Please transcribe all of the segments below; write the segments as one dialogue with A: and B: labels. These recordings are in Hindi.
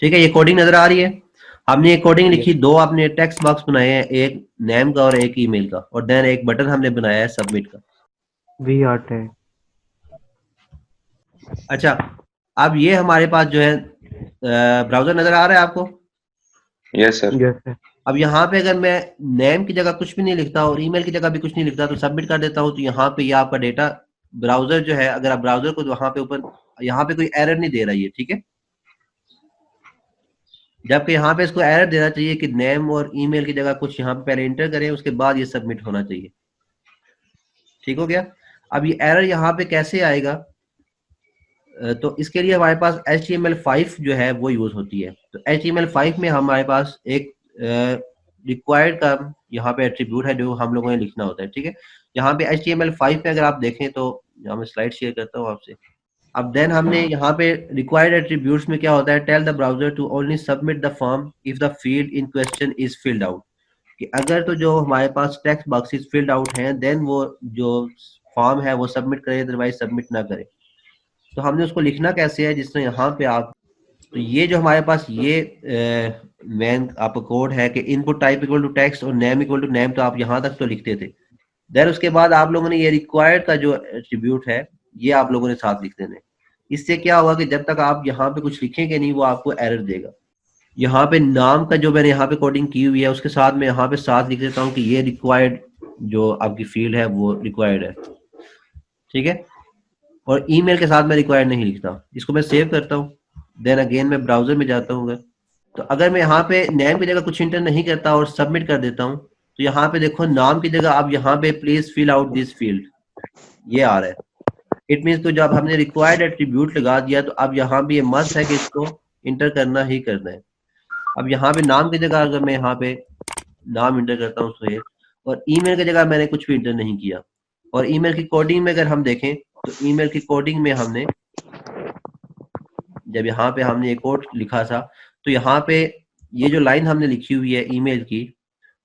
A: ठीक है, ये कोडिंग नजर आ रही है। हमने ये कोडिंग
B: यस
A: लिखी, दो आपने टेक्स्ट बॉक्स बनाए हैं, एक नेम का और एक ईमेल का, और देन एक बटन हमने बनाया है सबमिट का।
B: We are tag.
A: अच्छा, अब ये हमारे पास जो है ब्राउजर नजर आ रहा है आपको।
C: Yes sir.
B: Yes sir.
A: अब यहाँ पे अगर मैं नेम की जगह कुछ भी नहीं लिखता और ईमेल की जगह भी कुछ नहीं लिखता तो सबमिट कर देता हूँ, तो यहाँ पे ये आपका डेटा ब्राउजर जो है, अगर आप ब्राउजर को वहां पे ऊपर, यहाँ पे कोई एरर नहीं दे रहा है, ठीक है। जबकि यहाँ पे इसको एरर देना चाहिए कि नेम और ईमेल की जगह कुछ यहाँ पे पहले इंटर करें, उसके बाद ये सबमिट होना चाहिए। ठीक हो गया। अब ये एरर यहाँ पे कैसे आएगा? तो इसके लिए हमारे पास HTML5 जो है वो यूज होती है। तो HTML5 में हमारे पास एक रिक्वायर्ड का यहाँ पे एट्रीब्यूट है जो हम लोगों ने लिखना होता है, ठीक है। यहाँ पे HTML5 में अगर आप देखें तो, यहाँ मैं स्लाइड शेयर करता हूँ आपसे। अब देन हमने यहाँ पे रिक्वायर्ड एट्रीब्यूट्स में क्या होता है, tell the browser to only submit the form if the field in question is filled out. कि अगर तो जो हमारे पास टेक्स्ट बॉक्सेस फिल्ड आउट हैं देन वो जो फॉर्म है वो सबमिट करे, अदरवाइज सबमिट ना करे। तो हमने उसको लिखना कैसे है, जिसमें यहाँ पे आप, तो ये जो हमारे पास ये मेन आपका कोड है कि input type equal to text और नेम इक्वल टू नेम, तो आप यहाँ तक तो लिखते थे। देन उसके बाद आप लोगों ने ये रिक्वायर्ड का जो एट्रीब्यूट है ये आप लोगों ने साथ लिख देने। इससे क्या होगा कि जब तक आप यहाँ पे कुछ लिखेंगे नहीं वो आपको एरर देगा। यहाँ पे नाम का जो मैंने यहाँ पे कोडिंग की हुई है उसके साथ मैं यहाँ पे साथ लिख देता हूँ कि ये रिक्वायर्ड जो आपकी फील्ड है वो रिक्वायर्ड है, ठीक है। और ईमेल के साथ मैं रिक्वायर्ड नहीं लिखता। इसको मैं सेव करता हूँ, देन अगेन मैं ब्राउजर में जाता हूँ। तो अगर मैं यहाँ पे नेम की जगह कुछ इंटर नहीं करता और सबमिट कर देता हूँ, तो यहाँ पे देखो नाम की जगह अब यहाँ पे please fill out this field ये आ रहा है। इट मीन्स तो जब हमने रिक्वायर्ड एट्रीब्यूट लगा दिया तो अब यहाँ पे ये मस्ट है कि इसको इंटर करना ही करना है। अब यहाँ पे नाम की जगह अगर मैं यहाँ पे नाम इंटर करता हूँ सुहेल, और ईमेल की जगह मैंने कुछ भी इंटर नहीं किया, और ईमेल की कोडिंग में अगर हम देखें तो ईमेल की कोडिंग में हमने जब यहाँ पे हमने एक कोड लिखा था, तो यहाँ पे ये जो लाइन हमने लिखी हुई है ईमेल की,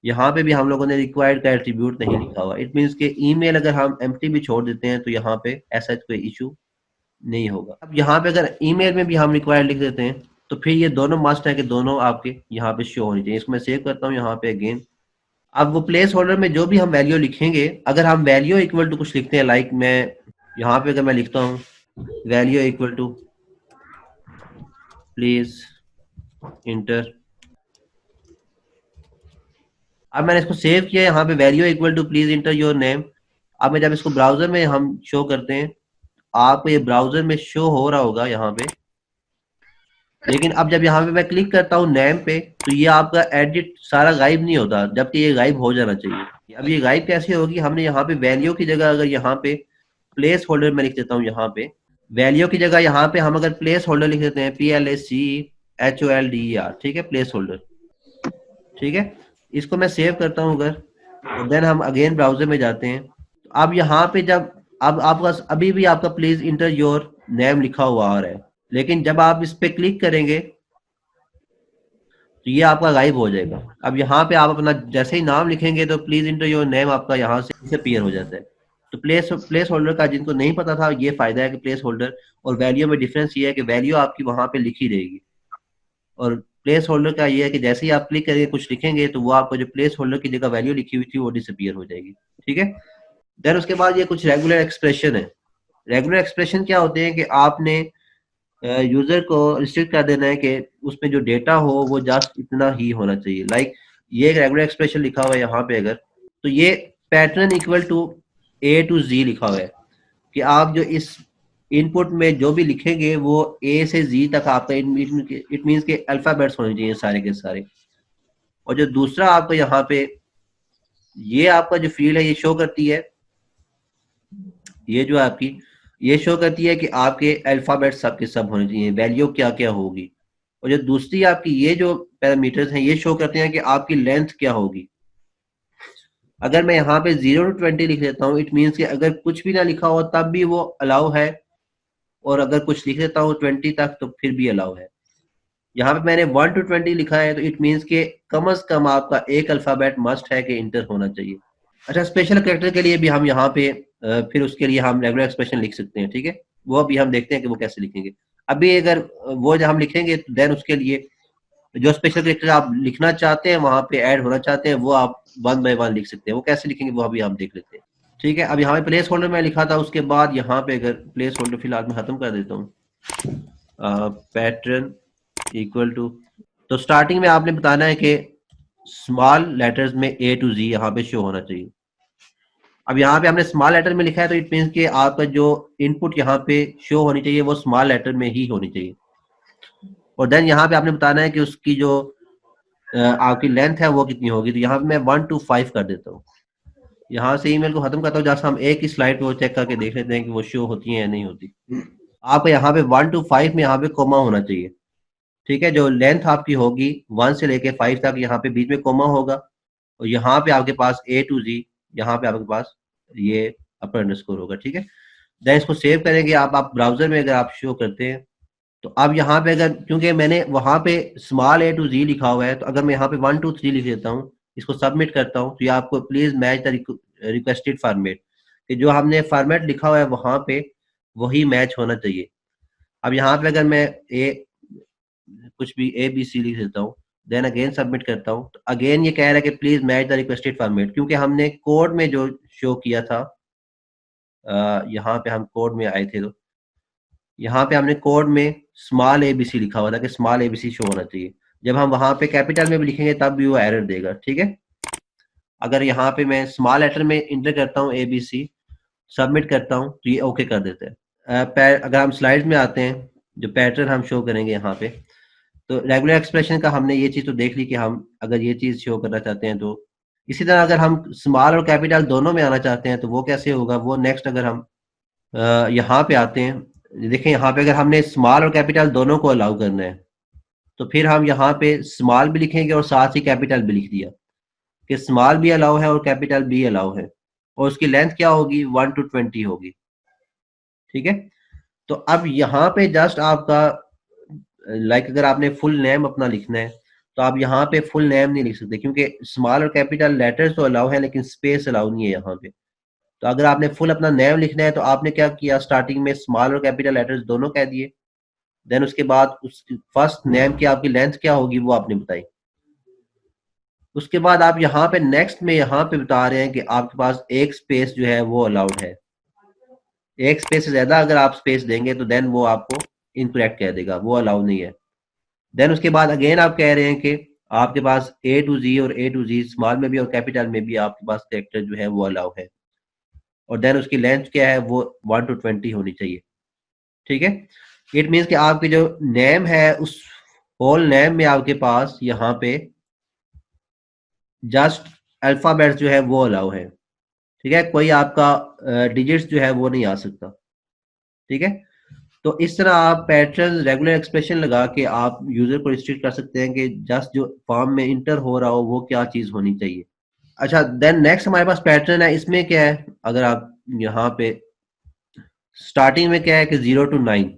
A: यहाँ पे भी हम लोगों ने रिक्वायर्ड का एट्रीब्यूट नहीं लिखा हुआ। इट मीन्स के ईमेल अगर हम एम्प्टी भी छोड़ देते हैं तो यहाँ पे ऐसा कोई इशू नहीं होगा। अब यहाँ पे अगर ईमेल में भी हम रिक्वायर्ड लिख देते हैं तो फिर ये दोनों मस्ट है कि दोनों आपके यहाँ पे शो होनी चाहिए। इसको मैं सेव करता हूँ यहाँ पे अगेन। अब वो प्लेस होल्डर में जो भी हम वैल्यू लिखेंगे, अगर हम वैल्यू इक्वल टू कुछ लिखते हैं, लाइक मैं यहाँ पे अगर मैं लिखता हूँ value equal to please enter, अब मैंने इसको सेव किया, यहाँ पे value equal to please enter your name. अब मैं जब इसको ब्राउजर में हम शो करते हैं, आपको ये ब्राउजर में शो हो रहा होगा यहाँ पे, लेकिन अब जब यहाँ पे मैं क्लिक करता हूँ नेम पे तो ये आपका एडिट सारा गायब नहीं होता, जबकि ये गायब हो जाना चाहिए। अब ये गायब कैसे होगी? हमने यहाँ पे वैल्यू की जगह अगर यहाँ पे प्लेस होल्डर में लिख देता हूँ, यहाँ पे वैल्यू की जगह यहाँ पे हम अगर प्लेस होल्डर लिख देते हैं PLACHOLDER, ठीक है, प्लेस होल्डर, ठीक है। इसको मैं सेव करता हूँ अगर, और देन हम अगेन ब्राउजर में जाते हैं। तो अब यहाँ पे जब अब आपका अभी भी आपका प्लीज इंटर योर नेम लिखा हुआ आ रहा है, लेकिन जब आप इस पे क्लिक करेंगे तो ये आपका गायब हो जाएगा। अब यहाँ पे आप अपना जैसे ही नाम लिखेंगे तो प्लीज इंटर योर नेम आपका यहाँ से डिसअपीयर हो जाता है। तो प्लेस होल्डर का जिनको नहीं पता था ये फायदा है कि प्लेस होल्डर और वैल्यू में डिफरेंस ये है कि वैल्यू आपकी वहां पे लिखी रहेगी, और प्लेस होल्डर का ये है कि जैसे ही आप क्लिक करेंगे कुछ लिखेंगे तो वो आपको जो प्लेस होल्डर की जगह वैल्यू लिखी हुई थी वो डिसअपीयर हो जाएगी, ठीक है। देन उसके बाद ये कुछ रेगुलर एक्सप्रेशन है। रेगुलर एक्सप्रेशन क्या होते हैं कि आपने यूजर को रिस्ट्रिक्ट कर देना है कि उसमें जो डेटा हो वो जस्ट इतना ही होना चाहिए। लाइक ये एक रेगुलर एक्सप्रेशन लिखा हुआ है यहाँ पे अगर, तो ये pattern equal to A to Z लिखा हुआ है कि आप जो इस इनपुट में जो भी लिखेंगे वो A से Z तक आपका इट मीन्स के अल्फाबेट्स होने चाहिए सारे के सारे। और जो दूसरा आपको यहाँ पे ये आपका जो फील्ड है ये शो करती है, ये जो आपकी ये शो करती है कि आपके अल्फाबेट सब के सब होने चाहिए, वैल्यू क्या क्या होगी। और जो दूसरी आपकी ये जो पैरामीटर्स हैं ये शो करते हैं कि आपकी लेंथ क्या होगी। अगर मैं यहाँ पे 0 to 20 लिख देता हूँ इट मीन्स कि अगर कुछ भी ना लिखा हो तब भी वो अलाउ है, और अगर कुछ लिख देता हूँ 20 तक तो फिर भी अलाउ है। यहाँ पे मैंने 1 to 20 लिखा है तो इट मीन्स के कम से कम आपका एक अल्फाबेट मस्ट है कि इंटर होना चाहिए। अच्छा, स्पेशल कैरेक्टर के लिए भी हम यहाँ पे फिर उसके लिए हम रेगुलर एक्सप्रेशन लिख सकते हैं, ठीक है। वो अभी हम देखते हैं कि वो कैसे लिखेंगे। अभी अगर वो जो हम लिखेंगे देन उसके लिए जो स्पेशल कैरेक्टर आप लिखना चाहते हैं वहां पे ऐड होना चाहते हैं वो आप वन बाय वन लिख सकते हैं। वो कैसे लिखेंगे वो अभी हम देख लेते हैं। ठीक है, अब यहाँ पे प्लेस होल्डर में लिखा था, उसके बाद यहाँ पे अगर प्लेस होल्डर फिलहाल मैं खत्म कर देता हूँ, पैटर्न इक्वल टू, तो स्टार्टिंग में आपने बताना है कि स्मॉल लेटर्स में ए टू जी यहाँ पे शो होना चाहिए। अब यहाँ पे हमने स्मॉल लेटर में लिखा है तो इट मीन्स कि आपका जो इनपुट यहाँ पे शो होनी चाहिए वो स्मॉल लेटर में ही होनी चाहिए। और देन यहाँ पे आपने बताना है कि उसकी जो आपकी लेंथ है वो कितनी होगी। तो यहाँ पे मैं 1 to 5 कर देता हूँ। यहाँ से ईमेल को खत्म करता हूँ, जहाँ हम एक ही स्लाइड को चेक करके देख लेते हैं कि वो शो होती है या नहीं होती। आपको यहाँ पे 1 to 5 में यहाँ पे कोमा होना चाहिए। ठीक है, जो लेंथ आपकी होगी 1 से लेके 5 तक यहाँ पे बीच में कोमा होगा, और यहाँ पे आपके पास A to Z, यहाँ पे आपके पास ये अपर अंडरस्कोर होगा। ठीक है, देन इसको सेव करेंगे आप ब्राउजर में अगर आप शो करते हैं तो अब यहाँ पे अगर, क्योंकि मैंने वहां पे स्मॉल A to Z लिखा हुआ है, तो अगर मैं यहाँ पे 1 2 3 लिख देता हूँ, इसको सबमिट करता हूँ, तो ये आपको please match the requested format, कि जो हमने फॉर्मेट लिखा हुआ है वहां पे वही मैच होना चाहिए। अब यहाँ पे अगर मैं ए कुछ भी ABC लिख देता हूँ, देन अगेन सबमिट करता हूँ, तो अगेन ये कह रहा है कि please match the requested format, क्योंकि हमने कोड में जो शो किया था, यहाँ पे हम कोड में आए थे, तो यहाँ पे हमने कोड में स्मॉल ABC लिखा हुआ था कि स्मॉल ABC शो होना चाहिए। जब हम वहां पे कैपिटल में भी लिखेंगे तब भी वो एरर देगा। ठीक है, अगर यहाँ पे मैं स्मॉल लेटर में इंटर करता हूँ ABC, सबमिट करता हूँ, तो ये ओके कर देते हैं। अगर हम स्लाइड्स में आते हैं, जो पैटर्न हम शो करेंगे यहाँ पे, तो रेगुलर एक्सप्रेशन का हमने ये चीज तो देख ली कि हम अगर ये चीज शो करना चाहते हैं तो इसी तरह अगर हम स्मॉल और कैपिटल दोनों में आना चाहते हैं तो वो कैसे होगा, वो नेक्स्ट अगर हम यहाँ पे आते हैं, देखें यहाँ पे अगर हमने स्मॉल और कैपिटल दोनों को अलाउ करना है तो फिर हम यहाँ पे स्मॉल भी लिखेंगे और साथ ही कैपिटल भी लिख दिया कि स्मॉल भी अलाउ है और कैपिटल भी अलाउ है, और उसकी लेंथ क्या होगी 1 to 20 होगी। ठीक है, तो अब यहाँ पे जस्ट आपका अगर आपने फुल नेम अपना लिखना है तो आप यहाँ पे फुल नेम नहीं लिख सकते, क्योंकि स्मॉल और कैपिटल लेटर्स तो अलाउ है लेकिन स्पेस अलाउ नहीं है यहाँ पे। तो अगर आपने फुल अपना नेम लिखना है तो आपने क्या किया, स्टार्टिंग में स्मॉल और कैपिटल लेटर्स दोनों कह दिए, देन उसके बाद उस फर्स्ट नेम की आपकी लेंथ क्या होगी वो आपने बताई। उसके बाद आप यहाँ पे नेक्स्ट में यहाँ पे बता रहे हैं कि आपके पास एक स्पेस जो है वो अलाउड है। एक स्पेस से ज्यादा अगर आप स्पेस देंगे तो देन वो आपको इनकरेक्ट कह देगा, वो अलाउ नहीं है। देन उसके बाद अगेन आप कह रहे हैं कि आपके पास A to Z और A to Z स्मॉल में भी और कैपिटल में भी आपके पास कैरेक्टर जो है वो अलाउ है, और देन उसकी लेंथ क्या है वो 1 to 20 होनी चाहिए। ठीक है, इट मीन्स कि आपके जो नेम है उस होल नेम में आपके पास यहाँ पे जस्ट अल्फाबेट्स जो है वो अलाउ है। ठीक है, कोई आपका डिजिट्स जो है वो नहीं आ सकता। ठीक है, तो इस तरह आप पैटर्न रेगुलर एक्सप्रेशन लगा के आप यूजर को रिस्ट्रिक्ट कर सकते हैं कि जस्ट जो फॉर्म में इंटर हो रहा हो वो क्या चीज होनी चाहिए। अच्छा, देन नेक्स्ट हमारे पास पैटर्न है, इसमें क्या है, अगर आप यहाँ पे स्टार्टिंग में क्या है कि 0 to 9,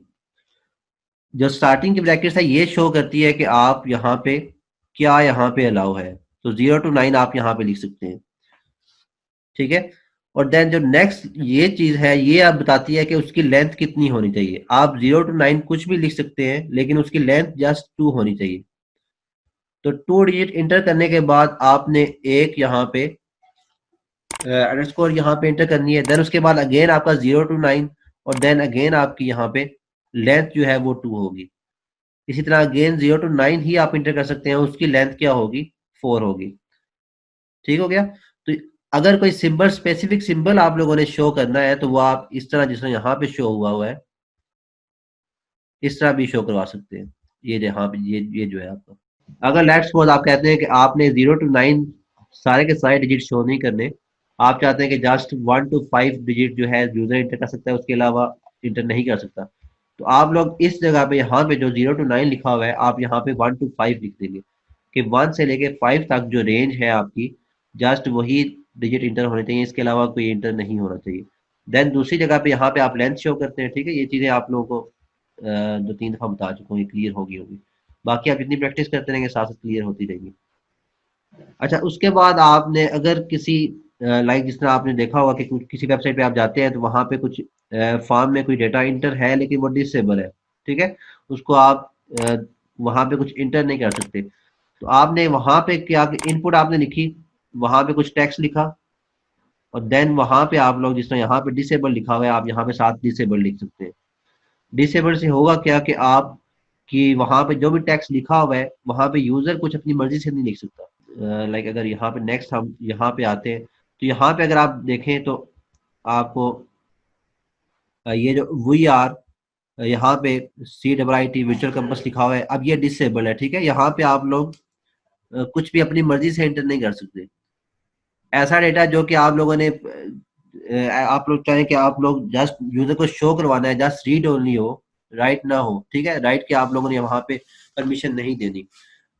A: जो स्टार्टिंग की ब्रैकेट्स है ये शो करती है कि आप यहाँ पे क्या यहाँ पे अलाउ है, तो 0 to 9 आप यहाँ पे लिख सकते हैं। ठीक है, और देन जो नेक्स्ट ये चीज है ये आप बताती है कि उसकी लेंथ कितनी होनी चाहिए। आप 0 to 9 कुछ भी लिख सकते हैं लेकिन उसकी लेंथ जस्ट 2 होनी चाहिए। तो 2 डिजिट इंटर करने के बाद आपने एक यहाँ पे अंडरस्कोर यहाँ पे इंटर करनी है, देन उसके बाद अगेन आपका 0 to 9, और देन अगेन आपकी यहाँ पे लेंथ जो है वो 2 होगी। इसी तरह अगेन 0 to 9 ही आप इंटर कर सकते हैं, उसकी लेंथ क्या होगी 4 होगी। ठीक हो गया, तो अगर कोई सिंबल स्पेसिफिक सिंबल आप लोगों ने शो करना है तो वो आप इस तरह जिस तरह यहाँ पे शो हुआ है इस तरह भी शो करवा सकते हैं। ये यहाँ पे ये जो है आपका, अगर लेट्स सपोज आप कहते हैं कि आपने 0 to 9 सारे के सारे डिजिट शो नहीं करने, आप चाहते हैं कि जस्ट 1 to 5 डिजिट जो है यूजर इंटर कर सकता है, उसके अलावा इंटर नहीं कर सकता, तो आप लोग इस जगह पे यहाँ पे जो 0 to 9 लिखा हुआ है आप यहाँ पे 1 to 5 लिख देंगे कि 1 से लेके 5 तक जो रेंज है आपकी जस्ट वही डिजिट इंटर होने चाहिए, इसके अलावा कोई इंटर नहीं होना चाहिए। देन दूसरी जगह पे यहाँ पे आप लेंथ शो करते हैं। ठीक है, ये चीजें आप लोगों को 2-3 दफा बता चुका हूँ, ये क्लियर होगी। बाकी आप जितनी प्रैक्टिस करते रहेंगे साथ साथ क्लियर होती रहेगी। अच्छा, उसके बाद आपने अगर किसी जिस तरह आपने देखा होगा कि किसी वेबसाइट पे आप जाते हैं तो वहां पे कुछ फॉर्म में कोई डेटा इंटर है लेकिन वो डिसेबल है, ठीक है, उसको आप वहां पे कुछ इंटर नहीं कर सकते। तो आपने वहां पे क्या, इनपुट आपने लिखी, वहां पे कुछ टेक्स्ट लिखा, और देन वहां पे आप लोग जिस तरह यहाँ पे डिसेबल लिखा हुआ है, आप यहाँ पे साथ डिसेबल लिख सकते हैं। डिसेबल से होगा क्या कि आप कि वहां पे जो भी टेक्स्ट लिखा हुआ है वहां पे यूजर कुछ अपनी मर्जी से नहीं लिख सकता। लाइक अगर यहाँ पे नेक्स्ट हम यहाँ पे आते हैं, तो यहाँ पे अगर आप देखें तो आपको ये जो वी आर यहाँ पे CIIT वर्चुअल कंपस लिखा हुआ है, अब ये डिसेबल है। ठीक है, यहाँ पे आप लोग कुछ भी अपनी मर्जी से एंटर नहीं कर सकते। ऐसा डेटा जो कि आप लोगों ने आप लोग चाहें कि आप लोग जस्ट यूजर को शो करवाना है, जस्ट रीड ओनली हो, राइट ना हो। ठीक है, राइट के आप लोगों ने वहां पे परमिशन नहीं देनी,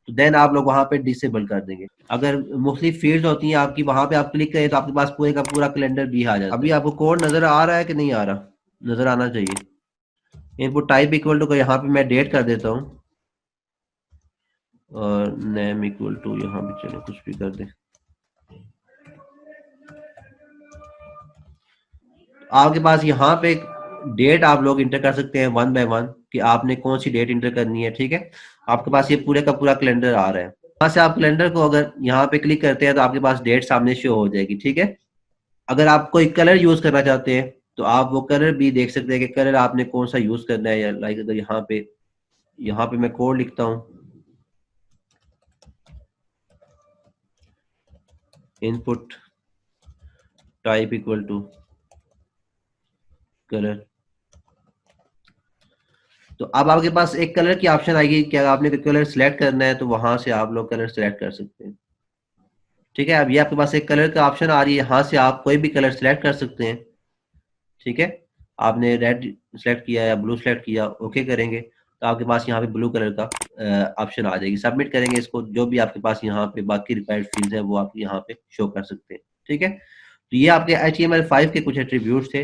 A: तो देन आप लोग वहां पे डिसेबल कर देंगे। अगर मुख्तलिफ फील्ड होती हैं आपकी, वहां पे आप क्लिक करें तो आपके पास पूरे का पूरा कैलेंडर भी आ जाता है। अभी आपको कोड नजर आ रहा है कि नहीं आ रहा? नजर आना चाहिए। इनपुट टाइप इक्वल टू, यहाँ पे मैं डेट कर देता हूँ, और नेम इक्वल टू यहाँ पे चलो कुछ भी कर दे। आपके पास यहाँ पे डेट आप लोग इंटर कर सकते हैं वन बाय वन, कि आपने कौन सी डेट इंटर करनी है। ठीक है, आपके पास ये पूरे का पूरा कैलेंडर आ रहा है। यहाँ से आप कैलेंडर को अगर यहाँ पे क्लिक करते हैं तो आपके पास डेट सामने शो हो जाएगी। ठीक है, अगर आप कोई कलर यूज करना चाहते हैं तो आप वो कलर भी देख सकते हैं कि कलर आपने कौन सा यूज करना है। या लाइक अगर यहाँ पे मैं कोड लिखता हूँ, input type equal to colour, तो अब आपके पास एक कलर की ऑप्शन आएगी कि अगर आपने कलर सिलेक्ट करना है तो वहां से आप लोग कलर सिलेक्ट कर सकते हैं। ठीक है, अब ये आपके पास एक कलर का ऑप्शन आ रही है, यहाँ से आप कोई भी कलर सिलेक्ट कर सकते हैं। ठीक है, आपने रेड सेलेक्ट किया या ब्लू सेलेक्ट किया, ओके करेंगे तो आपके पास यहाँ पे ब्लू कलर का ऑप्शन आ जाएगी। सबमिट करेंगे इसको, जो भी आपके पास यहाँ पे बाकी रिक्वायर्ड फील्ड्स है वो आप यहाँ पे शो कर सकते हैं। ठीक है, तो ये आपके HTML5 के कुछ एट्रीब्यूट्स थे।